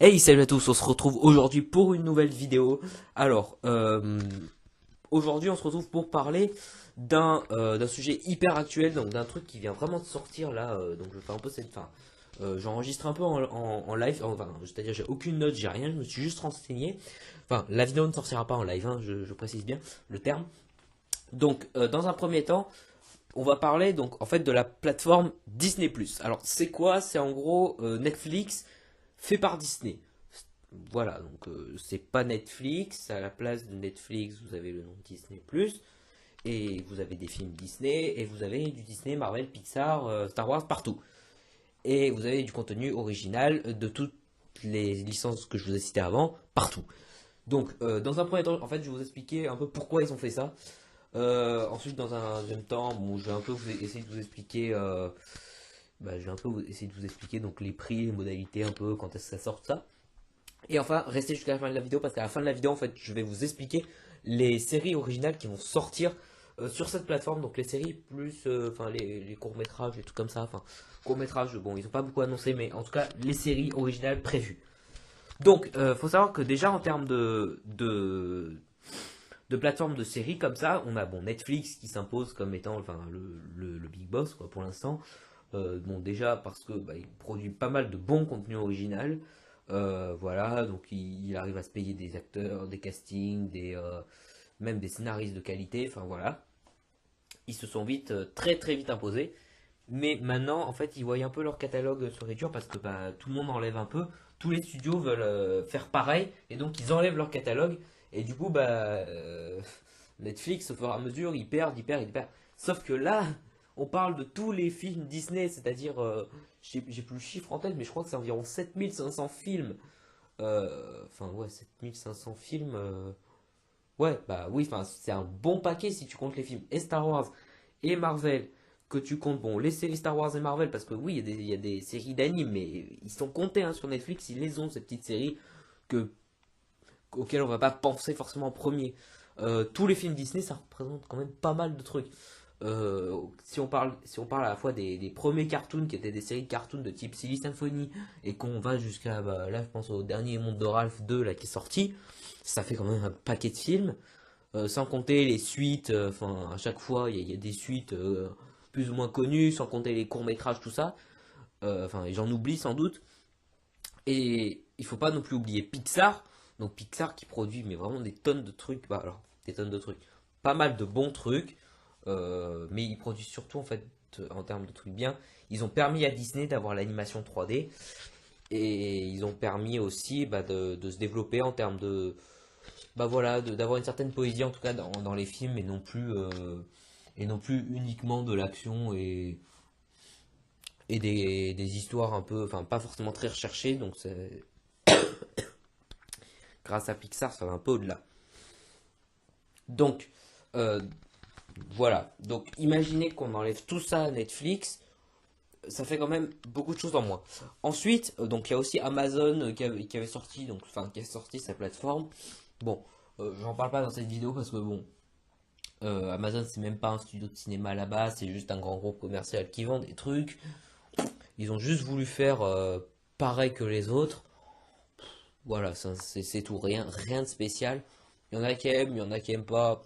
Hey, salut à tous, on se retrouve aujourd'hui pour une nouvelle vidéo. Alors, aujourd'hui on se retrouve pour parler d'un sujet hyper actuel, donc d'un truc qui vient vraiment de sortir là. Donc je fais un peu cette, enfin, j'enregistre un peu en live, enfin, c'est-à-dire j'ai aucune note, j'ai rien, je me suis juste renseigné. Enfin, la vidéo ne sortira pas en live, hein, je précise bien le terme. Donc, dans un premier temps, on va parler donc en fait de la plateforme Disney+. Alors, c'est quoi? C'est en gros Netflix fait par Disney. Voilà, donc c'est pas Netflix. À la place de Netflix, vous avez le nom Disney+. Et vous avez des films Disney. Et vous avez du Disney, Marvel, Pixar, Star Wars, partout. Et vous avez du contenu original de toutes les licences que je vous ai citées avant, partout. Donc, dans un premier temps, en fait, je vais vous expliquer un peu pourquoi ils ont fait ça. Ensuite, dans un deuxième temps, bon, je vais un peu essayer de vous expliquer, je vais un peu essayer de vous expliquer donc les prix, les modalités, un peu quand est-ce que ça sort ça. Et enfin, restez jusqu'à la fin de la vidéo parce qu'à la fin de la vidéo, en fait, je vais vous expliquer les séries originales qui vont sortir sur cette plateforme. Donc les séries plus, enfin les courts-métrages, les trucs comme ça. Enfin, courts-métrages, bon, ils n'ont pas beaucoup annoncé, mais en tout cas, les séries originales prévues. Donc, faut savoir que déjà en termes de plateformes de séries comme ça, on a bon Netflix qui s'impose comme étant enfin, le big boss quoi, pour l'instant. Bon, déjà parce que il produit pas mal de bons contenus original. Voilà, donc il arrive à se payer des acteurs, des castings, même des scénaristes de qualité. Enfin voilà, ils se sont vite, très très vite imposés. Mais maintenant, en fait, ils voient un peu leur catalogue se réduire parce que tout le monde enlève un peu. Tous les studios veulent faire pareil et donc ils enlèvent leur catalogue. Et du coup, Netflix, au fur et à mesure, ils perdent, ils perdent, ils perdent. Sauf que là, on parle de tous les films Disney, c'est-à-dire, j'ai plus le chiffre en tête, mais je crois que c'est environ 7500 films. Enfin, ouais, 7500 films. Ouais, bah oui, enfin, c'est un bon paquet si tu comptes les films et Star Wars et Marvel, que tu comptes, bon, les séries Star Wars et Marvel, parce que oui, il y a des séries d'animes, mais ils sont comptés hein, sur Netflix, ils les ont, ces petites séries que, auxquelles on va pas penser forcément en premier. Tous les films Disney, ça représente quand même pas mal de trucs. Si on parle à la fois des premiers cartoons qui étaient des séries de cartoons de type Silly Symphony et qu'on va jusqu'à là je pense au dernier Monde de Ralph 2 là qui est sorti, ça fait quand même un paquet de films. Sans compter les suites, enfin à chaque fois il y a des suites plus ou moins connues, sans compter les courts-métrages, tout ça. Enfin, j'en oublie sans doute. Et il faut pas non plus oublier Pixar. Donc Pixar qui produit mais vraiment des tonnes de trucs. Bah alors, des tonnes de trucs. Pas mal de bons trucs. Mais ils produisent surtout en fait en termes de trucs bien. Ils ont permis à Disney d'avoir l'animation 3D. Et ils ont permis aussi de se développer en termes de, voilà, d'avoir une certaine poésie en tout cas dans les films et non plus uniquement de l'action et des histoires un peu, enfin pas forcément très recherchées. Donc c'est grâce à Pixar, ça va un peu au-delà. Donc euh, voilà. Donc imaginez qu'on enlève tout ça à Netflix, ça fait quand même beaucoup de choses en moins. Ensuite, donc il y a aussi Amazon qui avait sorti, donc enfin qui a sorti sa plateforme. Bon, j'en parle pas dans cette vidéo parce que bon, Amazon, c'est même pas un studio de cinéma à la base, c'est juste un grand groupe commercial qui vend des trucs. Ils ont juste voulu faire pareil que les autres. Voilà, c'est tout, rien de spécial. Il y en a qui aiment, il y en a qui aiment pas.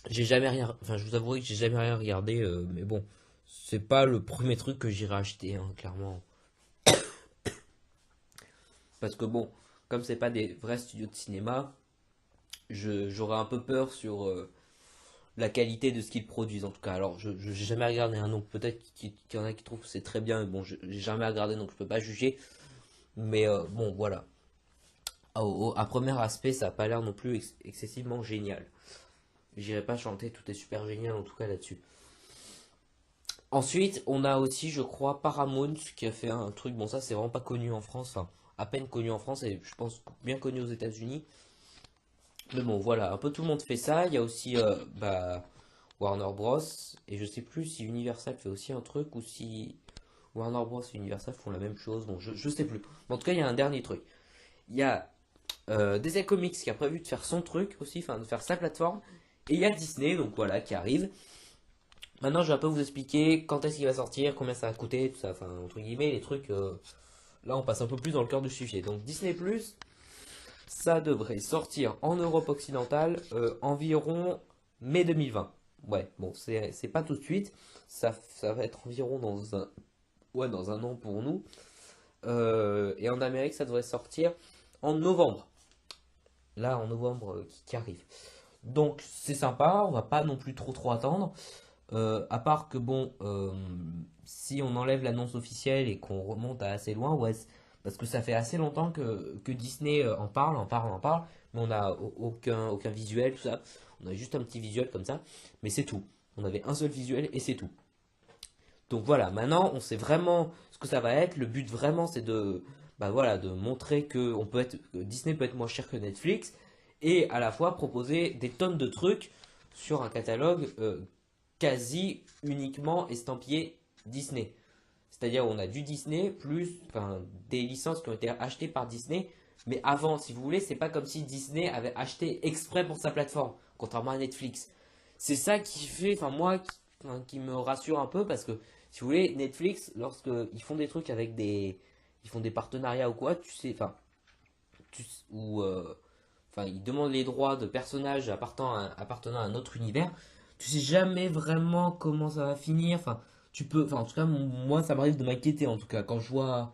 J'ai jamais rien, enfin je vous avouerai que j'ai jamais rien regardé, mais bon, c'est pas le premier truc que j'irai acheter, hein, clairement. Parce que bon, comme c'est pas des vrais studios de cinéma, j'aurais un peu peur sur la qualité de ce qu'ils produisent en tout cas. Alors, je j'ai jamais regardé un, donc peut-être qu'il y en a qui trouvent que c'est très bien. Mais bon, j'ai jamais regardé, donc je peux pas juger. Mais bon, voilà. À premier aspect, ça a pas l'air non plus excessivement génial. J'irai pas chanter, tout est super génial en tout cas là-dessus. Ensuite, on a aussi, je crois, Paramount qui a fait un truc. Bon, ça, c'est vraiment pas connu en France, enfin, à peine connu en France et je pense bien connu aux États-Unis. Mais bon, voilà, un peu tout le monde fait ça. Il y a aussi Warner Bros. Et je sais plus si Universal fait aussi un truc ou si Warner Bros. Et Universal font la même chose. Bon, je sais plus. Mais en tout cas, il y a un dernier truc. Il y a DC Comics qui a prévu de faire son truc aussi, enfin de faire sa plateforme. Et il y a Disney, donc voilà, qui arrive. Maintenant, je vais un peu vous expliquer quand est-ce qu'il va sortir, combien ça va coûter, tout ça, enfin, entre guillemets, les trucs là on passe un peu plus dans le cœur du sujet. Donc Disney+, ça devrait sortir en Europe occidentale environ mai 2020. Ouais, bon, c'est pas tout de suite. Ça va être environ dans un an pour nous. Et en Amérique, ça devrait sortir en novembre. Là, en novembre qui arrive. Donc, c'est sympa. On va pas non plus trop attendre. À part que, bon, si on enlève l'annonce officielle et qu'on remonte à assez loin, ouais, parce que ça fait assez longtemps que Disney en parle, mais on n'a aucun visuel, tout ça. On a juste un petit visuel comme ça, mais c'est tout. On avait un seul visuel et c'est tout. Donc voilà, maintenant on sait vraiment ce que ça va être. Le but vraiment c'est bah voilà, de montrer que Disney peut être moins cher que Netflix et à la fois proposer des tonnes de trucs sur un catalogue quasi uniquement estampillé Disney. C'est-à-dire on a du Disney plus enfin, des licences qui ont été achetées par Disney. Mais avant, si vous voulez, c'est pas comme si Disney avait acheté exprès pour sa plateforme, contrairement à Netflix. C'est ça qui fait, enfin moi, qui me rassure un peu parce que si vous voulez, Netflix, lorsqu'ils font des trucs avec ils font des partenariats ou quoi, tu sais, enfin, ou, enfin, ils demandent les droits de personnages appartenant à un autre univers, tu sais jamais vraiment comment ça va finir. Enfin, enfin, en tout cas, moi, ça m'arrive de m'inquiéter en tout cas quand je vois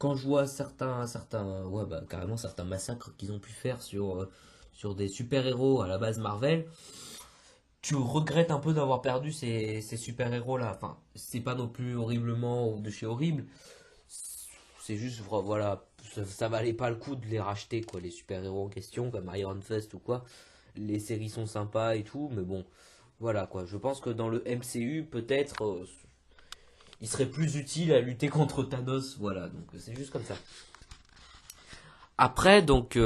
ouais, bah, carrément certains massacres qu'ils ont pu faire sur des super-héros à la base Marvel. Tu regrettes un peu d'avoir perdu ces super-héros là. Enfin, c'est pas non plus horriblement de chez horrible. C'est juste, voilà, ça valait pas le coup de les racheter, quoi, les super-héros en question, comme Iron Fist ou quoi. Les séries sont sympas et tout, mais bon, voilà, quoi. Je pense que dans le MCU, peut-être, il serait plus utile à lutter contre Thanos, voilà, donc c'est juste comme ça. Après, donc,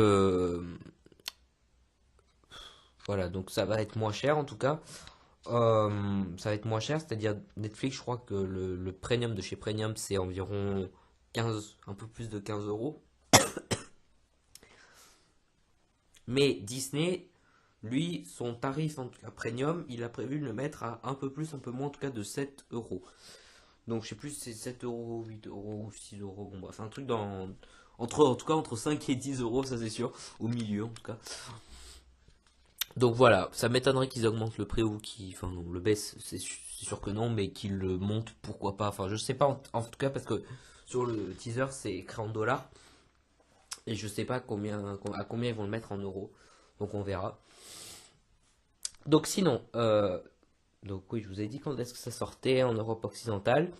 voilà, donc ça va être moins cher en tout cas. Ça va être moins cher, c'est-à-dire Netflix, je crois que le premium de chez Premium, c'est environ 15, un peu plus de 15 euros. Mais Disney, lui, son tarif en tout cas premium, il a prévu de le mettre à un peu plus, un peu moins en tout cas de 7 euros. Donc je sais plus si c'est 7 euros, 8 euros ou 6 euros. Bon, bref, un truc en tout cas entre 5 et 10 euros, ça c'est sûr. Au milieu en tout cas. Donc voilà, ça m'étonnerait qu'ils augmentent le prix ou qu'ils. Enfin, non, le baissent, c'est sûr que non, mais qu'ils le montent, pourquoi pas. Enfin, je sais pas en tout cas parce que sur le teaser c'est écrit en dollars. Et je sais pas à combien ils vont le mettre en euros. Donc on verra. Donc sinon, donc oui, je vous ai dit quand est-ce que ça sortait en Europe occidentale.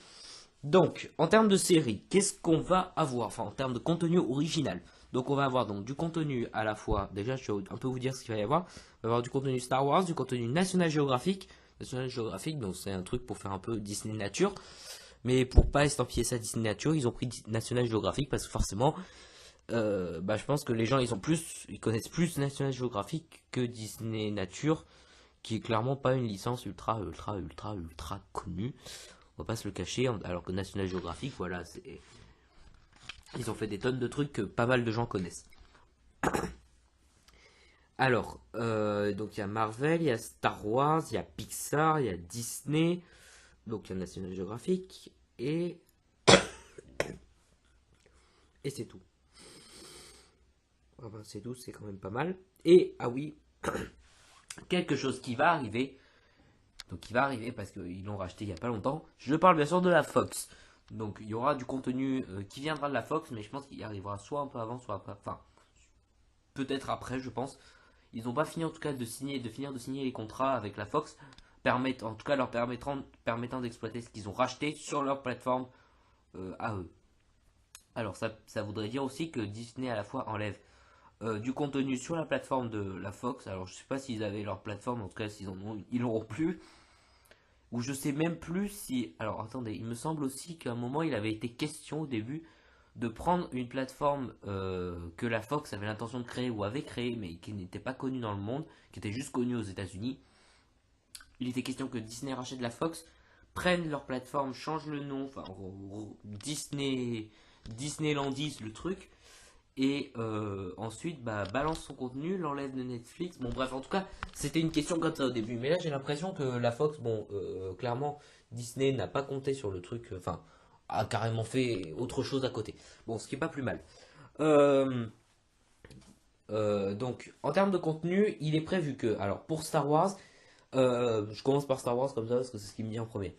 Donc, en termes de série, qu'est-ce qu'on va avoir? Enfin, en termes de contenu original. Donc, on va avoir donc du contenu à la fois. Déjà, je vais un peu vous dire ce qu'il va y avoir. On va avoir du contenu Star Wars, du contenu National Geographic. National Geographic, donc c'est un truc pour faire un peu Disney Nature. Mais pour pas estampiller ça Disney Nature, ils ont pris National Geographic parce que forcément, bah, je pense que les gens ils connaissent plus National Geographic que Disney Nature, qui est clairement pas une licence ultra connue. On va pas se le cacher, alors que National Geographic, voilà, ils ont fait des tonnes de trucs que pas mal de gens connaissent. Alors, donc il y a Marvel, il y a Star Wars, il y a Pixar, il y a Disney, donc il y a National Geographic, et c'est tout. Enfin, c'est tout, c'est quand même pas mal. Et, ah oui, quelque chose qui va arriver, donc il va arriver parce qu'ils l'ont racheté il n'y a pas longtemps. Je parle bien sûr de la Fox. Donc il y aura du contenu qui viendra de la Fox, mais je pense qu'il arrivera soit un peu avant, soit après. Enfin, peut-être après, je pense. Ils n'ont pas fini en tout cas de finir de signer les contrats avec la Fox, en tout cas leur permettant d'exploiter ce qu'ils ont racheté sur leur plateforme à eux. Alors ça voudrait dire aussi que Disney à la fois enlève du contenu sur la plateforme de la Fox. Alors je sais pas s'ils avaient leur plateforme, en tout cas s'ils en ont, ils l'auront plus. Ou je sais même plus si. Alors attendez, il me semble aussi qu'à un moment il avait été question au début de prendre une plateforme que la Fox avait l'intention de créer ou avait créée, mais qui n'était pas connue dans le monde, qui était juste connue aux États-Unis. Il était question que Disney rachète la Fox, prenne leur plateforme, change le nom, enfin Disneylandise le truc, et ensuite bah, balance son contenu, l'enlève de Netflix. Bon bref, en tout cas, c'était une question comme ça au début. Mais là, j'ai l'impression que la Fox, bon, clairement, Disney n'a pas compté sur le truc. Enfin, a carrément fait autre chose à côté. Bon, ce qui est pas plus mal. Euh, donc, en termes de contenu, il est prévu que, alors pour Star Wars, je commence par Star Wars comme ça parce que c'est ce qui me dit en premier.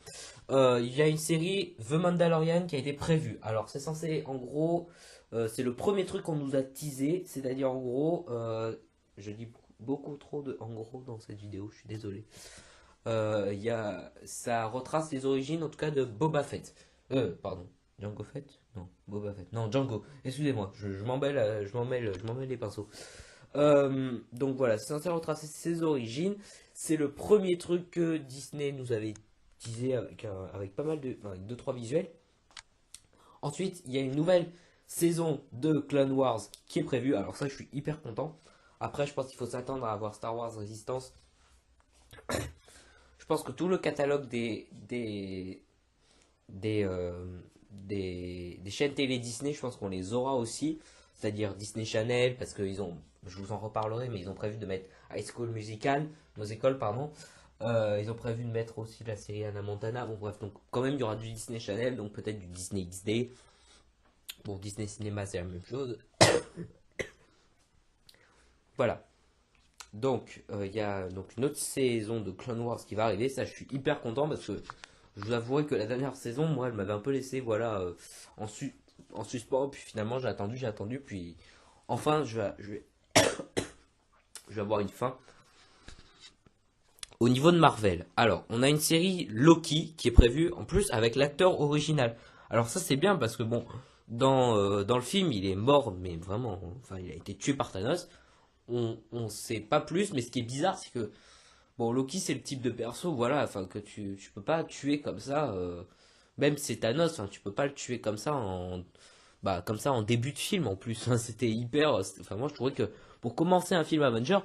Il y a une série The Mandalorian qui a été prévue. Alors, c'est censé, en gros, c'est le premier truc qu'on nous a teasé, c'est-à-dire en gros, je dis beaucoup trop de en gros dans cette vidéo, je suis désolé. Ça retrace les origines en tout cas de Boba Fett. Pardon. Django Fett? Non, Boba Fett. Non, Django. Excusez-moi, je m'emmêle, je m'emmêle les pinceaux. Donc voilà, c'est censé retracer ses origines. C'est le premier truc que Disney nous avait teasé avec pas mal de, enfin, avec 2-3 visuels. Ensuite, il y a une nouvelle saison de Clone Wars qui est prévue. Alors ça, je suis hyper content. Après, je pense qu'il faut s'attendre à avoir Star Wars Resistance. Je pense que tout le catalogue des chaînes télé Disney, je pense qu'on les aura aussi. C'est-à-dire Disney Channel, parce que je vous en reparlerai, mais ils ont prévu de mettre High School Musical, nos écoles, pardon. Ils ont prévu de mettre aussi la série Hannah Montana. Bon, bref, donc quand même, il y aura du Disney Channel, donc peut-être du Disney XD. Bon, Disney Cinéma, c'est la même chose. Voilà. Donc, il y a donc une autre saison de Clone Wars qui va arriver. Ça, je suis hyper content parce que je vous avouerai que la dernière saison, moi, elle m'avait un peu laissé, voilà, en suspens. Puis finalement, j'ai attendu. Puis enfin, je vais avoir une fin. Au niveau de Marvel, alors, on a une série Loki qui est prévue en plus avec l'acteur original. Alors ça, c'est bien parce que bon, dans le film, il est mort, mais vraiment, enfin, il a été tué par Thanos. On sait pas plus, mais ce qui est bizarre, c'est que bon, Loki, c'est le type de perso, voilà, enfin, que tu peux pas tuer comme ça, même si c'est Thanos, enfin, tu peux pas le tuer comme ça en début de film en plus, hein. C'était hyper, enfin, moi je trouvais que pour commencer un film Avenger,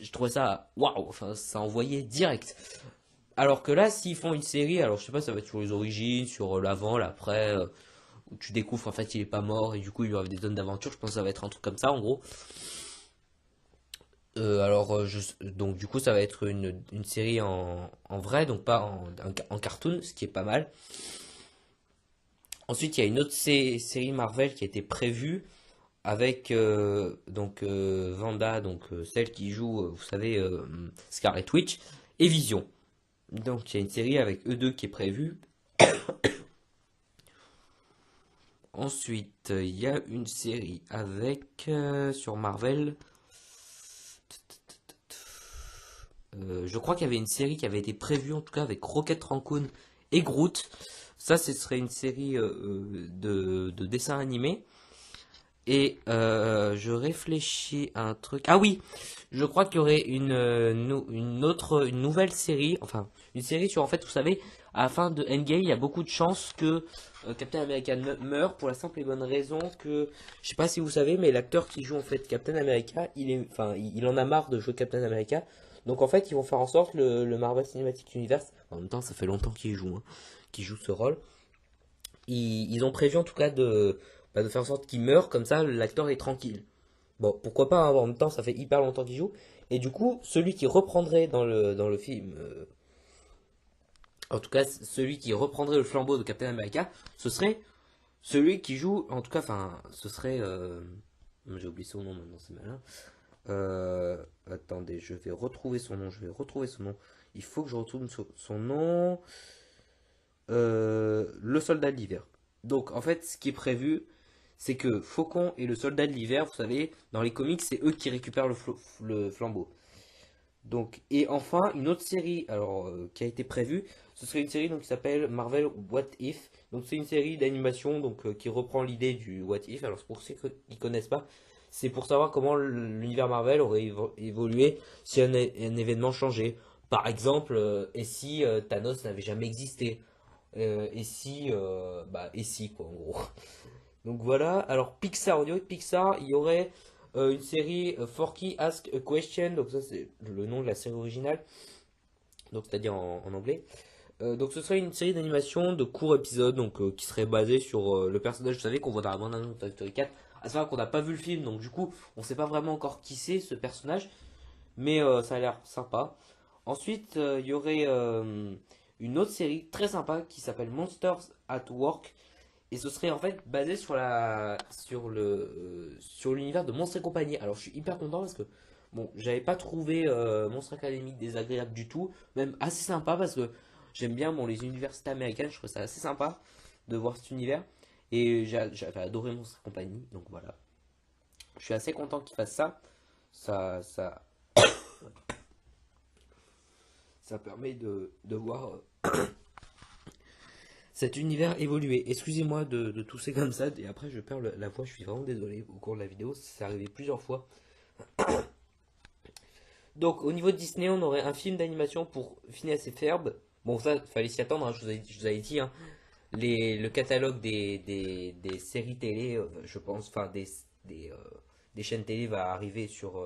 je trouvais ça, waouh, enfin, ça envoyait direct. Alors que là, s'ils font une série, alors je sais pas, ça va être sur les origines, sur l'avant, l'après, où tu découvres en fait il est pas mort et du coup il y aura des zones d'aventure, je pense que ça va être un truc comme ça en gros. Donc du coup ça va être une série en vrai, donc pas en cartoon, ce qui est pas mal. Ensuite il y a une autre série Marvel qui a été prévue avec Wanda, celle qui joue, vous savez, Scarlet Witch, et Vision. Donc il y a une série avec eux deux qui est prévue. Ensuite il y a une série avec sur Marvel. Je crois qu'il y avait une série qui avait été prévue en tout cas avec Rocket Raccoon et Groot. Ça, ce serait une série de dessins animés. Et je réfléchis à un truc. Ah oui, je crois qu'il y aurait une nouvelle série, enfin une série sur en fait, vous savez, à la fin de Endgame, il y a beaucoup de chances que Captain America meure pour la simple et bonne raison que, je sais pas si vous savez, mais l'acteur qui joue en fait Captain America, il en a marre de jouer Captain America. Donc en fait, ils vont faire en sorte le Marvel Cinematic Universe. En même temps, ça fait longtemps qu'il joue, hein, qu'il joue ce rôle. Ils ont prévu en tout cas de faire en sorte qu'il meure, comme ça l'acteur est tranquille. Bon, pourquoi pas, hein, en même temps ça fait hyper longtemps qu'il joue. Et du coup, celui qui reprendrait dans le film, en tout cas celui qui reprendrait le flambeau de Captain America, ce serait celui qui joue, en tout cas, enfin, ce serait... j'ai oublié son nom maintenant, c'est malin. Attendez, je vais retrouver son nom. Il faut que je retrouve son nom. Le soldat de l'hiver. Donc en fait, ce qui est prévu, c'est que Faucon et le soldat de l'hiver, vous savez, dans les comics, c'est eux qui récupèrent le flambeau. Donc, et enfin, une autre série alors, qui a été prévue, ce serait une série donc, qui s'appelle Marvel What If. Donc c'est une série d'animation qui reprend l'idée du What If. Alors c'est pour ceux qui ne connaissent pas, c'est pour savoir comment l'univers Marvel aurait évolué si un événement changeait. Par exemple, et si Thanos n'avait jamais existé. Et si quoi en gros. Donc voilà, alors Pixar, au niveau de Pixar, il y aurait une série Forky Ask a Question, donc ça c'est le nom de la série originale, donc c'est-à-dire en anglais. Donc ce serait une série d'animation de courts épisodes qui serait basée sur le personnage, vous savez, qu'on voit dans la bande-annonce de Toy Story 4. À savoir qu'on n'a pas vu le film, donc du coup on sait pas vraiment encore qui c'est ce personnage, mais ça a l'air sympa. Ensuite il y aurait une autre série très sympa qui s'appelle Monsters at Work Et ce serait en fait basé sur l'univers de Monstres et compagnie. Alors je suis hyper content parce que bon, j'avais pas trouvé Monstre Academy désagréable du tout, même assez sympa parce que j'aime bien bon les universités américaines, je trouve ça assez sympa de voir cet univers et j'avais adoré Monstre et compagnie, donc voilà. Je suis assez content qu'ils fassent ça. Ça ça ça permet de voir cet univers évoluer. Excusez-moi de tousser comme ça, et après je perds la voix, je suis vraiment désolé au cours de la vidéo, c'est arrivé plusieurs fois. Donc au niveau de Disney, on aurait un film d'animation pour Phineas et Ferb. Bon ça, fallait s'y attendre, hein, je vous avais dit, hein, le catalogue des séries télé, je pense, enfin des chaînes télé va arriver sur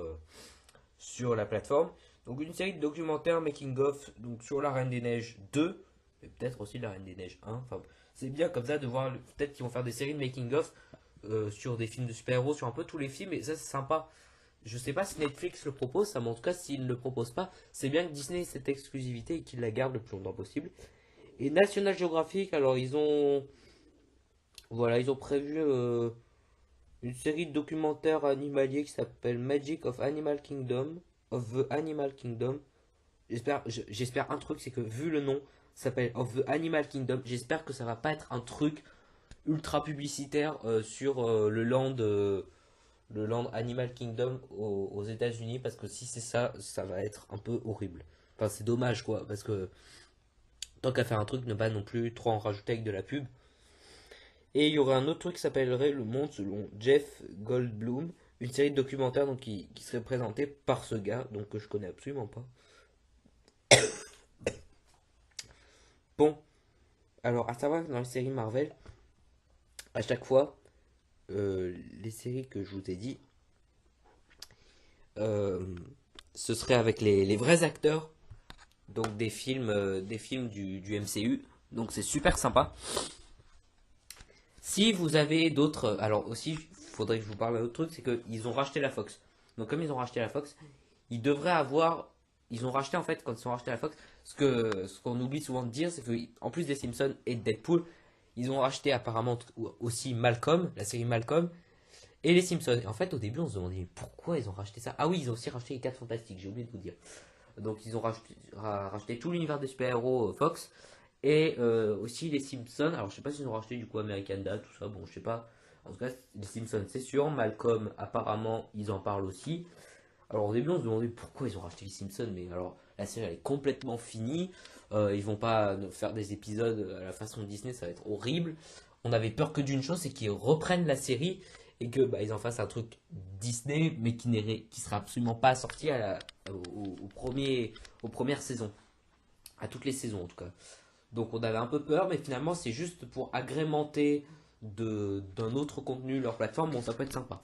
la plateforme. Donc une série de documentaires making of donc sur La Reine des Neiges 2 et peut-être aussi La Reine des Neiges 1. Enfin, c'est bien comme ça de voir peut-être qu'ils vont faire des séries de making of sur des films de super-héros, sur un peu tous les films et ça c'est sympa. Je sais pas si Netflix le propose, ça, mais en tout cas s'ils ne le proposent pas, c'est bien que Disney ait cette exclusivité et qu'il la garde le plus longtemps possible. Et National Geographic, alors ils ont prévu une série de documentaires animaliers qui s'appelle Magic of Animal Kingdom, of the Animal Kingdom. J'espère un truc, c'est que vu le nom, ça s'appelle Of the Animal Kingdom. J'espère que ça va pas être un truc ultra publicitaire sur le land Animal Kingdom aux États-Unis, parce que si c'est ça, ça va être un peu horrible. Enfin, c'est dommage quoi, parce que tant qu'à faire un truc, ne pas non plus trop en rajouter avec de la pub. Et il y aurait un autre truc qui s'appellerait Le Monde selon Jeff Goldblum, une série de documentaires donc, qui serait présentée par ce gars, donc que je connais absolument pas. Bon, alors à savoir que dans les séries Marvel, à chaque fois, les séries que je vous ai dit, euh, ce serait avec les vrais acteurs, donc des films du MCU, donc c'est super sympa. Si vous avez d'autres, alors aussi, il faudrait que je vous parle d'un autre truc, c'est qu'ils ont racheté la Fox. Donc comme ils ont racheté la Fox, ils devraient avoir, ils ont racheté en fait quand ils ont racheté la Fox, ce qu'on oublie souvent de dire, c'est qu'en plus des Simpsons et de Deadpool, ils ont racheté apparemment aussi Malcolm, la série Malcolm, et les Simpsons. Et en fait, au début, on se demandait mais pourquoi ils ont racheté ça. Ah oui, ils ont aussi racheté les 4 Fantastiques, j'ai oublié de vous dire. Donc ils ont racheté tout l'univers des super-héros Fox et aussi les Simpsons. Alors je sais pas s'ils ont racheté du coup American Dad, tout ça. Bon, je sais pas. En tout cas, les Simpsons, c'est sûr. Malcolm, apparemment, ils en parlent aussi. Alors au début, on se demandait pourquoi ils ont racheté les Simpsons, mais alors la série elle est complètement finie. Ils vont pas faire des épisodes à la façon de Disney, ça va être horrible. On avait peur que d'une chose, c'est qu'ils reprennent la série et que bah, ils en fassent un truc Disney, mais qui sera absolument pas sorti aux premières saisons, à toutes les saisons en tout cas. Donc on avait un peu peur, mais finalement c'est juste pour agrémenter d'un autre contenu leur plateforme. Bon, ça peut être sympa.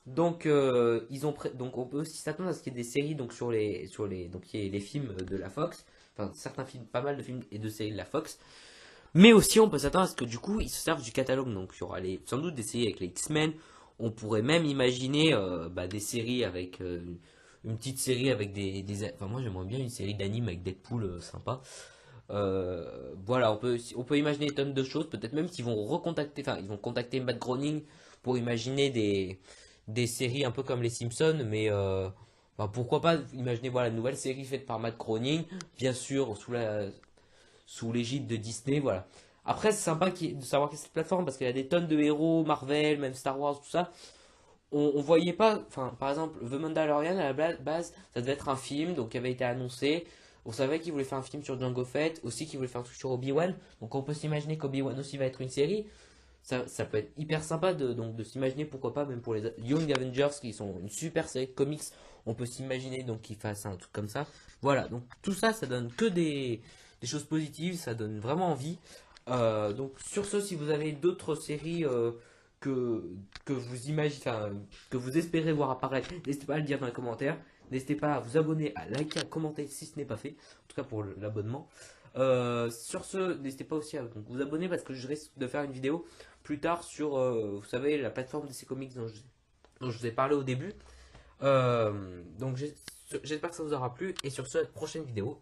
Donc, donc on peut aussi s'attendre à ce qu'il y ait des séries donc donc il y ait les films de la Fox, enfin certains films, pas mal de films et de séries de la Fox, mais aussi on peut s'attendre à ce que du coup ils se servent du catalogue, donc il y aura sans doute des séries avec les X-Men, on pourrait même imaginer des séries avec une petite série avec enfin moi j'aimerais bien une série d'anime avec Deadpool sympa. Voilà, on peut imaginer des tonnes de choses, peut-être même qu'ils vont recontacter, enfin ils vont contacter Matt Groening pour imaginer des séries un peu comme les Simpsons, mais pourquoi pas imaginer voilà, une nouvelle série faite par Matt Groening, bien sûr sous l'égide de Disney, voilà. Après, c'est sympa de savoir qu'il y a cette plateforme parce qu'il y a des tonnes de héros, Marvel, même Star Wars, tout ça. On voyait pas, enfin, par exemple, The Mandalorian à la base, ça devait être un film, donc qui avait été annoncé. On savait qu'il voulait faire un film sur Django Fett, aussi qu'il voulait faire un truc sur Obi-Wan. Donc on peut s'imaginer qu'Obi-Wan aussi va être une série. Ça peut être hyper sympa de s'imaginer, pourquoi pas, même pour les Young Avengers qui sont une super série de comics, on peut s'imaginer donc qu'ils fassent un truc comme ça. Voilà, donc tout ça, ça donne que des choses positives, ça donne vraiment envie. Donc sur ce, si vous avez d'autres séries que, que vous imaginez, enfin, que vous espérez voir apparaître, n'hésitez pas à le dire dans les commentaires. N'hésitez pas à vous abonner, à liker, à commenter si ce n'est pas fait, en tout cas pour l'abonnement. Sur ce, n'hésitez pas aussi à vous abonner parce que je risque de faire une vidéo plus tard sur, vous savez, la plateforme DC Comics dont je vous ai parlé au début. Donc j'espère que ça vous aura plu et sur ce, prochaine vidéo.